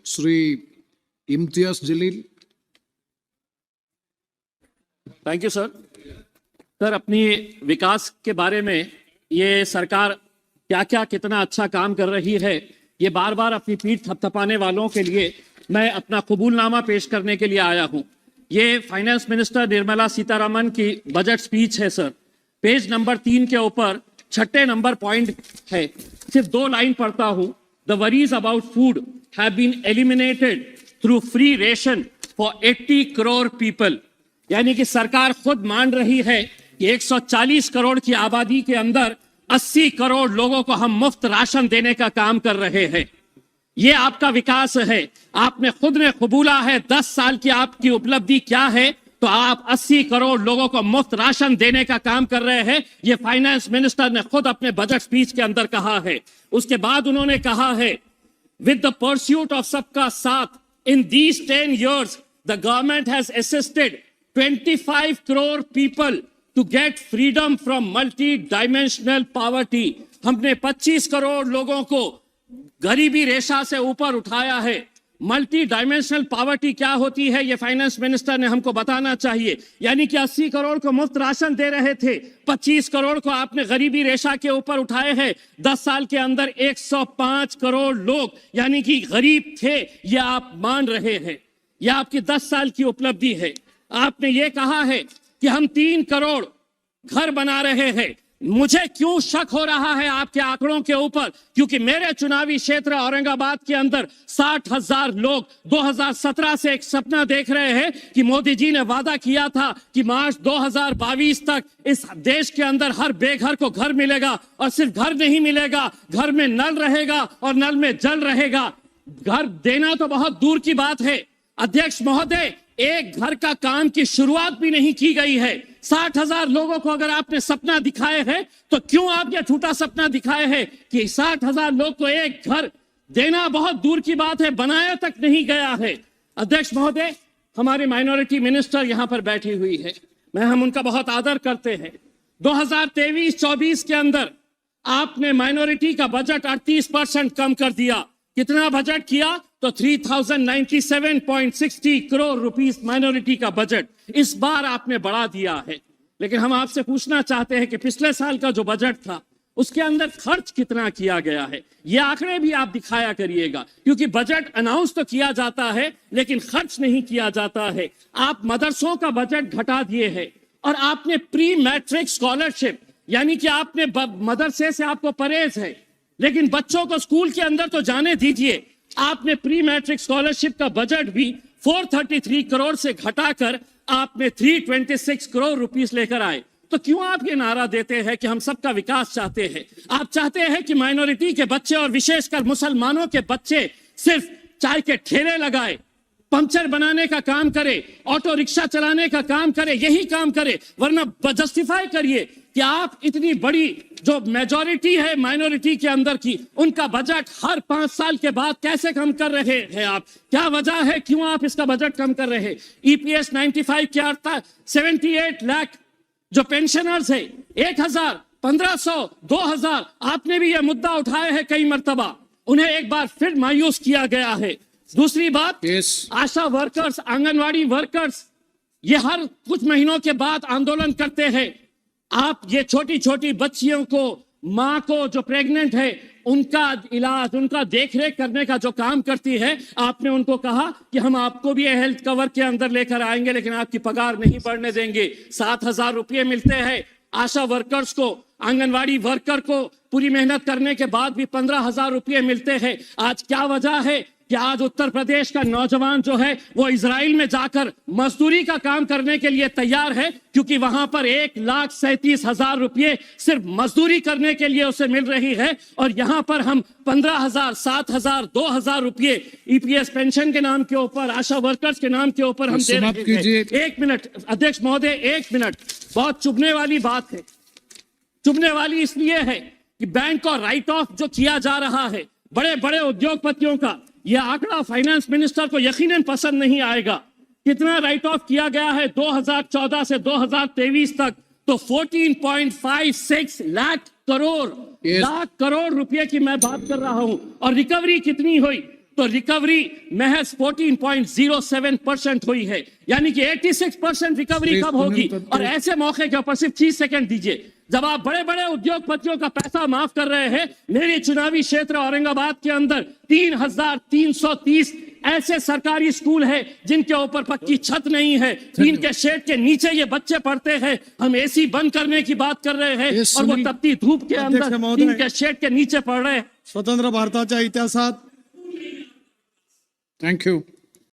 Sri Imtiaz Jalil. Thank you sir. Sir, अपनी विकास के बारे में ये सरकार क्या क्या कितना अच्छा काम कर रही है, ये बार बार अपनी पीठ थपथपाने वालों के लिए मैं अपना कबूलनामा पेश करने के लिए आया हूं। ये फाइनेंस मिनिस्टर निर्मला सीतारमण की बजट स्पीच है सर। पेज नंबर 3 के ऊपर 6 नंबर पॉइंट है, सिर्फ 2 लाइन पढ़ता हूं। The worries about food have been eliminated through free ration for 80 crore people. यानी कि सरकार खुद मान रही है कि 140 करोड़ की आबादी के अंदर 80 करोड़ लोगों को हम मुफ्त राशन देने का काम कर रहे हैं। ये आपका विकास है। आपने खुद ने कबूला है 10 साल की आपकी उपलब्धि क्या है, तो आप 80 करोड़ लोगों को मुफ्त राशन देने का काम कर रहे हैं। ये फाइनेंस मिनिस्टर ने खुद अपने बजट स्पीच के अंदर कहा है। उसके बाद उन्होंने कहा है, विद द परस्यूट ऑफ सबका साथ in these 10 years the government has assisted 25 crore people to get freedom from multidimensional poverty. हमने 25 करोड़ लोगों को गरीबी रेखा से ऊपर उठाया है। मल्टी डायमेंशनल पॉवर्टी क्या होती है, ये फाइनेंस मिनिस्टर ने हमको बताना चाहिए। यानी कि 80 करोड़ को मुफ्त राशन दे रहे थे, 25 करोड़ को आपने गरीबी रेखा के ऊपर उठाए हैं। 10 साल के अंदर 105 करोड़ लोग यानी कि गरीब थे, ये आप मान रहे हैं। यह आपकी 10 साल की उपलब्धि है। आपने ये कहा है कि हम 3 करोड़ घर बना रहे हैं। मुझे क्यों शक हो रहा है आपके आंकड़ों के ऊपर, क्योंकि मेरे चुनावी क्षेत्र औरंगाबाद के अंदर 60,000 लोग 2017 से एक सपना देख रहे हैं कि मोदी जी ने वादा किया था कि मार्च 2022 तक इस देश के अंदर हर बेघर को घर मिलेगा। और सिर्फ घर नहीं मिलेगा, घर में नल रहेगा और नल में जल रहेगा। घर देना तो बहुत दूर की बात है अध्यक्ष महोदय, एक घर का काम की शुरुआत भी नहीं की गई है। 60,000 लोगों को अगर आपने सपना दिखाए हैं, तो क्यों आप यह झूठा सपना दिखाए हैं कि 60,000 लोग को एक घर देना बहुत दूर की बात है, बनाया तक नहीं गया है। अध्यक्ष महोदय, हमारे माइनॉरिटी मिनिस्टर यहां पर बैठी हुई है, हम उनका बहुत आदर करते हैं। 2023-24 के अंदर आपने माइनॉरिटी का बजट 38% कम कर दिया। कितना बजट किया, तो 3097.60 करोड़ रुपीस माइनॉरिटी का बजट इस बार आपने बढ़ा दिया है। लेकिन हम आपसे पूछना चाहते हैं कि पिछले साल का जो बजट था उसके अंदर खर्च कितना किया गया है, ये आंकड़े भी आप दिखाया करिएगा, क्योंकि बजट अनाउंस तो किया जाता है लेकिन खर्च नहीं किया जाता है। आप मदरसों का बजट घटा दिए है और आपने प्री मैट्रिक स्कॉलरशिप, यानी कि आपने मदरसे से आपको परहेज है लेकिन बच्चों को स्कूल के अंदर तो जाने दीजिए, आपने प्री मैट्रिक स्कॉलरशिप का बजट भी 433 करोड़ से घटाकर आपने 326 करोड़ रुपीस लेकर आए। तो क्यों आप ये नारा देते हैं कि हम सबका विकास चाहते हैं? आप चाहते हैं कि माइनॉरिटी के बच्चे और विशेषकर मुसलमानों के बच्चे सिर्फ चाय के ठेले लगाए, पंचर बनाने का काम करे, ऑटो रिक्शा चलाने का काम करे, यही काम करे। वरना जस्टिफाई करिए कि आप इतनी बड़ी जो मेजॉरिटी है माइनॉरिटी के अंदर की, उनका बजट हर 5 साल के बाद कैसे कम कर रहे हैं आप? क्या वजह है, क्यों आप इसका बजट कम कर रहे हैं? EPS 95 क्या था, 78 लाख जो पेंशनर्स है, 1000, 1500, 2000, आपने भी यह मुद्दा उठाया है कई मर्तबा, उन्हें एक बार फिर मायूस किया गया है। दूसरी बात, आशा वर्कर्स, आंगनवाड़ी वर्कर्स, ये हर कुछ महीनों के बाद आंदोलन करते हैं। आप ये छोटी छोटी बच्चियों को, माँ को जो प्रेग्नेंट है, उनका इलाज, उनका देखरेख करने का जो काम करती है, आपने उनको कहा कि हम आपको भी हेल्थ कवर के अंदर लेकर आएंगे लेकिन आपकी पगार नहीं बढ़ने देंगे। 7,000 रुपये मिलते हैं आशा वर्कर्स को, आंगनवाड़ी वर्कर को पूरी मेहनत करने के बाद भी 15,000 रुपये मिलते हैं। आज क्या वजह है कि आज उत्तर प्रदेश का नौजवान जो है वो इजराइल में जाकर मजदूरी का काम करने के लिए तैयार है, क्योंकि वहां पर 1,37,000 रुपये सिर्फ मजदूरी करने के लिए उसे मिल रही है। और यहाँ पर हम 15,000, 7,000, 2,000 रुपये EPS पेंशन के नाम के ऊपर, आशा वर्कर्स के नाम के ऊपर हम दे रहे हैं। 1 मिनट अध्यक्ष महोदय, 1 मिनट। बहुत चुभने वाली बात है, चुभने वाली इसलिए है कि बैंक और राइट ऑफ जो किया जा रहा है बड़े बड़े उद्योगपतियों का, यह आंकड़ा फाइनेंस मिनिस्टर को यकीनन पसंद नहीं आएगा। कितना राइट ऑफ किया गया है 2014 से 2023 तक, तो 14.56 लाख करोड़ रुपए की मैं बात कर रहा हूं। और रिकवरी कितनी हुई तो रिकवरी महज 14.07% हुई है, यानी कि 86% रिकवरी श्री कब होगी? सुनील तत्व- और ऐसे मौके के ऊपर सिर्फ 30 सेकंड दीजिए, जब आप बड़े बड़े उद्योगपतियों का पैसा माफ कर रहे हैं, मेरे चुनावी क्षेत्र औरंगाबाद के अंदर 3,330 ऐसे सरकारी स्कूल हैं जिनके ऊपर पक्की छत नहीं है, टीन के शेड के नीचे ये बच्चे पढ़ते हैं। हम एसी बंद करने की बात कर रहे हैं ये और वो सुनील- तपती धूप के अध्यक्ष अंदर महोदय। टीन के शेड के नीचे पढ़ रहे हैं। स्वतंत्र भारताच्या इतिहासात थँक यू.